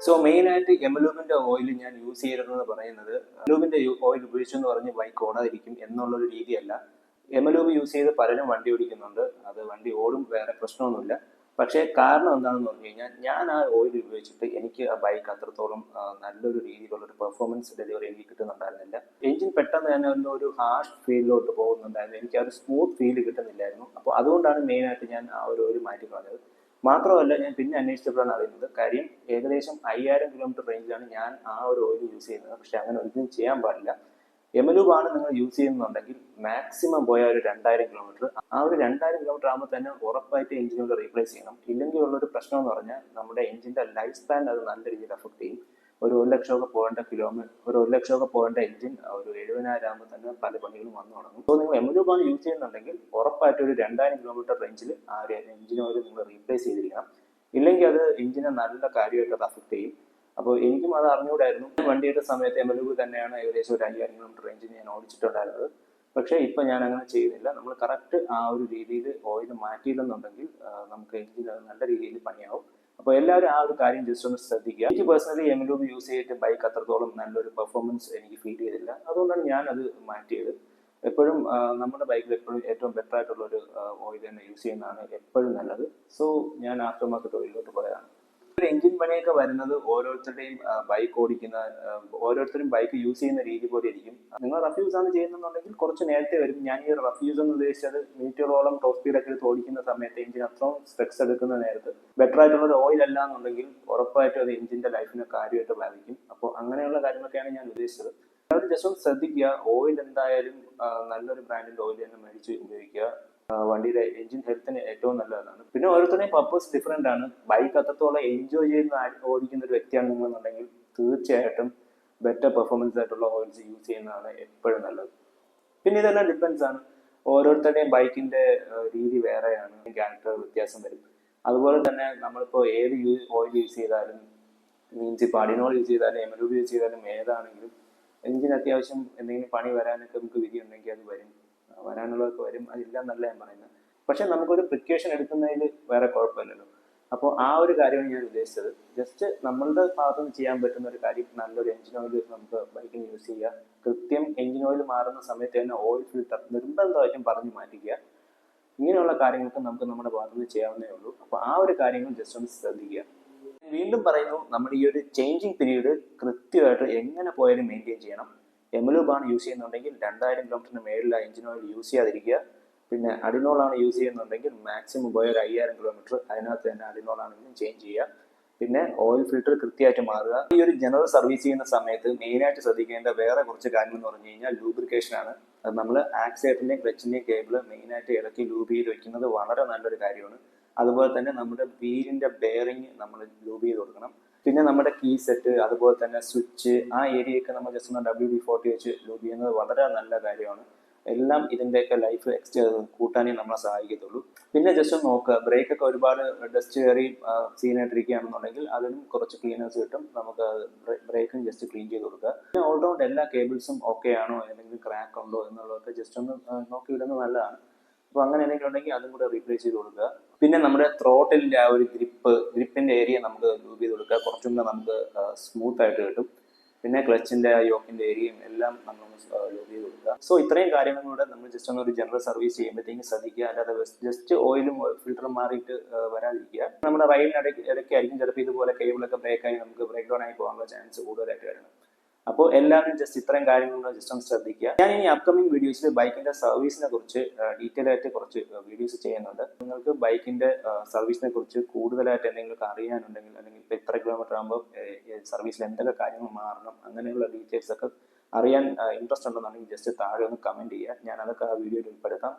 So main ആയിട്ട് എമലൂബിന്റെ oil ഞാൻ use ചെയ്തിരുന്നത് പറയുന്നത് എമലൂബിന്റെ ഓയിൽ ഉപയോഗിച്ചെന്ന് പറഞ്ഞ് ബൈക്ക് ഓടാതിരിക്കും എന്നുള്ളൊരു രീതിയല്ല. എമലൂബ് യൂസ് ചെയ്ത് പലരും വണ്ടി ഓടിക്കുന്നുണ്ട്, അത് വണ്ടി ഓടും, വേറെ പ്രശ്നമൊന്നുമില്ല. പക്ഷേ കാരണം എന്താണെന്ന് പറഞ്ഞു കഴിഞ്ഞാൽ ഞാൻ ആ ഓയിൽ ഉപയോഗിച്ചിട്ട് എനിക്ക് ആ ബൈക്ക് അത്രത്തോളം നല്ലൊരു രീതിയിലുള്ള ഒരു പെർഫോമൻസ് ഡെലിവറി എനിക്ക് കിട്ടുന്നുണ്ടായിരുന്നില്ല. എഞ്ചിൻ പെട്ടെന്ന് തന്നെ ഒരു ഹാർഷ് ഫീലിലോട്ട് പോകുന്നുണ്ടായിരുന്നു, എനിക്ക് ആ ഒരു സ്മൂത്ത് ഫീൽ കിട്ടുന്നില്ലായിരുന്നു. അപ്പോൾ അതുകൊണ്ടാണ് മെയിനായിട്ട് ഞാൻ ആ ഒരു ഓയിൽ മാറ്റി കളഞ്ഞത്. മാത്രമല്ല ഞാൻ പിന്നെ അന്വേഷിച്ചപ്പോഴാണ് അറിയുന്നത് കാര്യം ഏകദേശം 5000 കിലോമീറ്റർ റേഞ്ചിലാണ് ഞാൻ ആ ഒരു ഓയിൽ യൂസ് ചെയ്യുന്നത്. പക്ഷെ അങ്ങനെ ഒരിക്കലും ചെയ്യാൻ പാടില്ല. എമലൂബാണ് നിങ്ങൾ യൂസ് ചെയ്യുന്നുണ്ടെങ്കിൽ മാക്സിമം പോയ ഒരു 2000 കിലോമീറ്റർ, ആ ഒരു 2000 കിലോമീറ്റർ ആകുമ്പോൾ തന്നെ ഉറപ്പായിട്ട് എഞ്ചിനോട് റീപ്ലേസ് ചെയ്യണം. ഇല്ലെങ്കിൽ ഉള്ളൊരു പ്രശ്നം എന്ന് പറഞ്ഞാൽ നമ്മുടെ എഞ്ചിന്റെ ലൈഫ് സ്പാൻ അത് നല്ല രീതിയിൽ അഫക്ട് ചെയ്യും. ഒരു 1,00,000 പോകേണ്ട കിലോമീറ്റർ, ഒരു 1,00,000 പോകേണ്ട എഞ്ചിൻ ഒരു 70,000 ആകുമ്പോൾ തന്നെ പല പണികളും വന്നു തുടങ്ങും. അപ്പോൾ നിങ്ങൾ എമലൂബാണ് യൂസ് ചെയ്യുന്നുണ്ടെങ്കിൽ ഉറപ്പായിട്ട് ഒരു 2000 കിലോമീറ്റർ റേഞ്ചിൽ ആ ഒരു എഞ്ചിൻ ഓയിൽ നിങ്ങൾ റീപ്ലേസ് ചെയ്തിരിക്കണം. ഇല്ലെങ്കിൽ അത് എഞ്ചിനെ നല്ല കാര്യമായിട്ട് അത് അഫക്ട് ചെയ്യും. അപ്പോൾ എനിക്കും അത് അറിഞ്ഞുകൂടായിരുന്നു. വണ്ടിയുടെ സമയത്ത് എമലൂബ് തന്നെയാണ് ഏകദേശം ഒരു 5000 കിലോമീറ്റർ റേഞ്ചിൽ ഞാൻ ഓടിച്ചിട്ടുണ്ടായിരുന്നത്. പക്ഷേ ഇപ്പം ഞാൻ അങ്ങനെ ചെയ്യുന്നില്ല. നമ്മൾ കറക്റ്റ് ആ ഒരു രീതിയിൽ ഓയിൽ മാറ്റിയില്ലെന്നുണ്ടെങ്കിൽ നമുക്ക് എഞ്ചിൻ നല്ല രീതിയിൽ പണിയാവും. അപ്പോൾ എല്ലാവരും ആ ഒരു കാര്യം ജസ്റ്റ് ഒന്ന് ശ്രദ്ധിക്കുക. എനിക്ക് പേഴ്സണലി എമലൂബ് യൂസ് ചെയ്തിട്ട് ബൈക്ക് അത്രത്തോളം നല്ലൊരു പെർഫോമൻസ് എനിക്ക് ഫീൽ ചെയ്തില്ല. അതുകൊണ്ടാണ് ഞാൻ അത് മാറ്റിയത്. എപ്പോഴും നമ്മുടെ ബൈക്കിൽ എപ്പോഴും ഏറ്റവും ബെറ്റർ ആയിട്ടുള്ള ഒരു ഓയിൽ തന്നെ യൂസ് ചെയ്യുന്നതാണ് എപ്പോഴും നല്ലത്. സോ ഞാൻ ആഫ്റ്റർ മാർക്കറ്റ് ഓയിലിലോട്ട് പോയതാണ്. ഒരു എഞ്ചിൻ പണിയൊക്കെ വരുന്നത് ഓരോരുത്തരുടെയും ബൈക്ക് ഓടിക്കുന്ന ഓരോരുത്തരും ബൈക്ക് യൂസ് ചെയ്യുന്ന രീതി പോലെ ഇരിക്കും. നിങ്ങൾ റഫ് യൂസ് ആണ് ചെയ്യുന്നുണ്ടെങ്കിൽ കുറച്ച് നേരത്തെ വരും. ഞാൻ ഈ റഫ് യൂസ് എന്ന് ഉദ്ദേശിച്ചത് മിനിറ്റുകളോളം ടോപ്പ് സ്പീഡൊക്കെ എടുത്ത് ഓടിക്കുന്ന സമയത്ത് എഞ്ചിൻ അത്രയും സ്ട്രെക്സ് എടുക്കുന്ന നേരത്ത് ബെറ്റർ ആയിട്ടുള്ള ഒരു ഓയിൽ അല്ല എന്നുണ്ടെങ്കിൽ ഉറപ്പായിട്ടും അത് എഞ്ചിന്റെ ലൈഫിനെ കാര്യമായിട്ട് ബാധിക്കും. അപ്പോൾ അങ്ങനെയുള്ള കാര്യങ്ങളൊക്കെയാണ് ഞാൻ ഉദ്ദേശിച്ചത്. എല്ലാവരും ജസ്റ്റ് ഒന്ന് ശ്രദ്ധിക്കുക. ഓയിൽ എന്തായാലും നല്ലൊരു ബ്രാൻഡിന്റെ ഓയിൽ തന്നെ മേടിച്ച് ഉപയോഗിക്കുക. വണ്ടിയുടെ എഞ്ചിൻ ഹെൽത്തിന് ഏറ്റവും നല്ലതാണ്. പിന്നെ ഓരോരുത്തരുടെയും പർപ്പസ് ഡിഫറെന്റ് ആണ്. ബൈക്ക് അത്രത്തോളം എൻജോയ് ചെയ്യുന്ന ഓടിക്കുന്ന ഒരു വ്യക്തിയാണ് നിങ്ങളെന്നുണ്ടെങ്കിൽ തീർച്ചയായിട്ടും ബെറ്റർ പെർഫോമൻസ് ആയിട്ടുള്ള ഓയിൽസ് യൂസ് ചെയ്യുന്നതാണ് എപ്പോഴും നല്ലത്. പിന്നെ ഇതെല്ലാം ഡിപ്പെൻസ് ആണ്. ഓരോരുത്തരുടെയും ബൈക്കിന്റെ രീതി വേറെയാണ്, ക്യാരക്ടർ വ്യത്യാസം വരും. അതുപോലെ തന്നെ നമ്മളിപ്പോൾ ഏത് ഓയിൽ യൂസ് ചെയ്താലും, മീൻസ് ഇപ്പോൾ അഡിനോൾ യൂസ് ചെയ്താലും എമലൂബ് യൂസ് ചെയ്താലും ഏതാണെങ്കിലും എഞ്ചിന് അത്യാവശ്യം എന്തെങ്കിലും പണി വരാനൊക്കെ നമുക്ക് വിധി ഉണ്ടെങ്കിൽ അത് വരും, വരാനുള്ളതൊക്കെ വരും. അതില്ല എന്നല്ല ഞാൻ പറയുന്നത്. പക്ഷെ നമുക്കൊരു പ്രിക്കോഷൻ എടുക്കുന്നതിൽ വേറെ കുഴപ്പമില്ലല്ലോ. അപ്പോൾ ആ ഒരു കാര്യമാണ് ഞാൻ ഉദ്ദേശിച്ചത്. ജസ്റ്റ് നമ്മളുടെ ഭാഗത്തുനിന്ന് ചെയ്യാൻ പറ്റുന്ന ഒരു കാര്യം, നല്ലൊരു എഞ്ചിൻ ഓയിൽ നമുക്ക് ബൈക്കിന് യൂസ് ചെയ്യുക. കൃത്യം എഞ്ചിൻ ഓയിൽ മാറുന്ന സമയത്ത് തന്നെ ഓയിൽ ഫിൽട്ടർ നിർബന്ധമായിട്ടും പറഞ്ഞു മാറ്റിക്കുക. ഇങ്ങനെയുള്ള കാര്യങ്ങൾക്ക് നമുക്ക് നമ്മുടെ ഭാഗത്തുനിന്ന് ചെയ്യാവുന്നേ ഉള്ളൂ. അപ്പോൾ ആ ഒരു കാര്യങ്ങൾ ജസ്റ്റ് ഒന്ന് ശ്രദ്ധിക്കുക. വീണ്ടും പറയുന്നു, നമ്മുടെ ഈ ഒരു ചേഞ്ചിങ് പീരീഡ് കൃത്യമായിട്ട് എങ്ങനെ പോയാലും മെയിൻറ്റെയിൻ ചെയ്യണം. എമലൂബാണ് യൂസ് ചെയ്യുന്നുണ്ടെങ്കിൽ 2000 കിലോമീറ്ററിന് മേളിൽ എഞ്ചിൻ ഓയിൽ യൂസ് ചെയ്യാതിരിക്കുക. പിന്നെ അഡിനോളാണ് യൂസ് ചെയ്യുന്നുണ്ടെങ്കിൽ മാക്സിമം പോയ ഒരു 5000 കിലോമീറ്റർ അതിനകത്ത് തന്നെ അഡിനോളാണെങ്കിലും ചേഞ്ച് ചെയ്യുക. പിന്നെ ഓയിൽ ഫിൽട്ടർ കൃത്യമായിട്ട് മാറുക. ഈ ഒരു ജനറൽ സർവീസ് ചെയ്യുന്ന സമയത്ത് മെയിനായിട്ട് ശ്രദ്ധിക്കേണ്ട വേറെ കുറച്ച് കാര്യങ്ങൾ എന്ന് പറഞ്ഞു കഴിഞ്ഞാൽ ലൂബ്രിക്കേഷൻ ആണ്. അത് നമ്മൾ ആക്സിലേറ്ററിന്റെയും ക്ലച്ചിന്റെയും കേബിൾ മെയിനായിട്ട് ഇറക്കി ലൂബ് ചെയ്ത് വെക്കുന്നത് വളരെ നല്ലൊരു കാര്യമാണ്. അതുപോലെ തന്നെ നമ്മുടെ വീലിന്റെ ബെയറിംഗ് നമ്മൾ ലൂബ് ചെയ്ത് കൊടുക്കണം. പിന്നെ നമ്മുടെ കീ സെറ്റ്, അതുപോലെ തന്നെ സ്വിച്ച്, ആ ഏരിയയൊക്കെ നമ്മൾ ജസ്റ്റ് ഒന്ന് WD-40 വെച്ച് ലൂബ് ചെയ്യുന്നത് വളരെ നല്ല കാര്യമാണ്. എല്ലാം ഇതിൻ്റെയൊക്കെ ലൈഫ് കൂട്ടാനേ നമ്മളെ സഹായിക്കത്തുള്ളൂ. പിന്നെ ജസ്റ്റ് ഒന്ന് നോക്കുക, ബ്രേക്കൊക്കെ ഒരുപാട് ഡസ്റ്റ് കയറി സീനായിട്ടിരിക്കുകയാണെന്നുണ്ടെങ്കിൽ അതിനും കുറച്ച് ക്ലീനേഴ്സ് കിട്ടും. നമുക്ക് ബ്രേക്കും ജസ്റ്റ് ക്ലീൻ ചെയ്ത് കൊടുക്കുക. പിന്നെ ഓൾറൗണ്ട് എല്ലാ കേബിൾസും ഓക്കെ ആണോ, എന്തെങ്കിലും ക്രാക്ക് ഉണ്ടോ എന്നുള്ളതൊക്കെ ജസ്റ്റ് ഒന്ന് നോക്കി വിടുന്നത് നല്ലതാണ്. അപ്പോൾ അങ്ങനെ എന്തെങ്കിലും ഉണ്ടെങ്കിൽ അതും കൂടെ റീപ്ലേസ് ചെയ്ത് കൊടുക്കുക. പിന്നെ നമ്മുടെ ത്രോട്ടിലിന്റെ ആ ഒരു ഗ്രിപ്പിന്റെ ഏരിയ നമുക്ക് ലൂബ് ചെയ്ത് കൊടുക്കുക. കുറച്ചും കൂടെ നമുക്ക് സ്മൂത്ത് ആയിട്ട് കിട്ടും. പിന്നെ ക്ലച്ചിന്റെ യോക്കിന്റെ ഏരിയയും എല്ലാം നമ്മൾ ലൂബ് ചെയ്ത് കൊടുക്കുക. സോ ഇത്രയും കാര്യങ്ങളിലൂടെ നമ്മൾ ജസ്റ്റ് ഒന്ന് ഒരു ജനറൽ സർവീസ് ചെയ്യുമ്പോഴത്തേക്കും ശ്രദ്ധിക്കുക. അല്ലാതെ ജസ്റ്റ് ഓയിലും ഫിൽറ്ററും മാറിയിട്ട് വരാതിരിക്കുക. നമ്മുടെ ഇടയ്ക്കായിരിക്കും ചിലപ്പോൾ ഇതുപോലെ കേബിളൊക്കെ ബ്രേക്കായി നമുക്ക് ബ്രേക്ക് ഡൗൺ ആയി പോകാനുള്ള ചാൻസ് കൂടുതലായിട്ട് വരുന്നത്. അപ്പോൾ എല്ലാവരും ജസ്റ്റ് ഇത്രയും കാര്യങ്ങൾ ജസ്റ്റ് ഒന്ന് ശ്രദ്ധിക്കുക. ഞാൻ ഇനി അപ്കമിങ് വീഡിയോസിൽ ബൈക്കിന്റെ സർവീസിനെ കുറിച്ച് ഡീറ്റെയിൽ ആയിട്ട് കുറച്ച് വീഡിയോസ് ചെയ്യുന്നുണ്ട്. നിങ്ങൾക്ക് ബൈക്കിന്റെ സർവീസിനെ കുറിച്ച് കൂടുതലായിട്ട് എന്തെങ്കിലും അറിയാനുണ്ടെങ്കിൽ, അല്ലെങ്കിൽ ഇപ്പോൾ ഇത്ര കിലോമീറ്റർ ആകുമ്പോൾ സർവീസിൽ എന്തൊക്കെ കാര്യങ്ങൾ മാറണം, അങ്ങനെയുള്ള ഡീറ്റെയിൽസ് ഒക്കെ അറിയാൻ ഇൻട്രസ്റ്റ് ഉണ്ടെന്നുണ്ടെങ്കിൽ ജസ്റ്റ് താഴെ ഒന്ന് കമന്റ് ചെയ്യുക. ഞാൻ അതൊക്കെ ആ വീഡിയോയിൽ ഉൾപ്പെടുത്താം.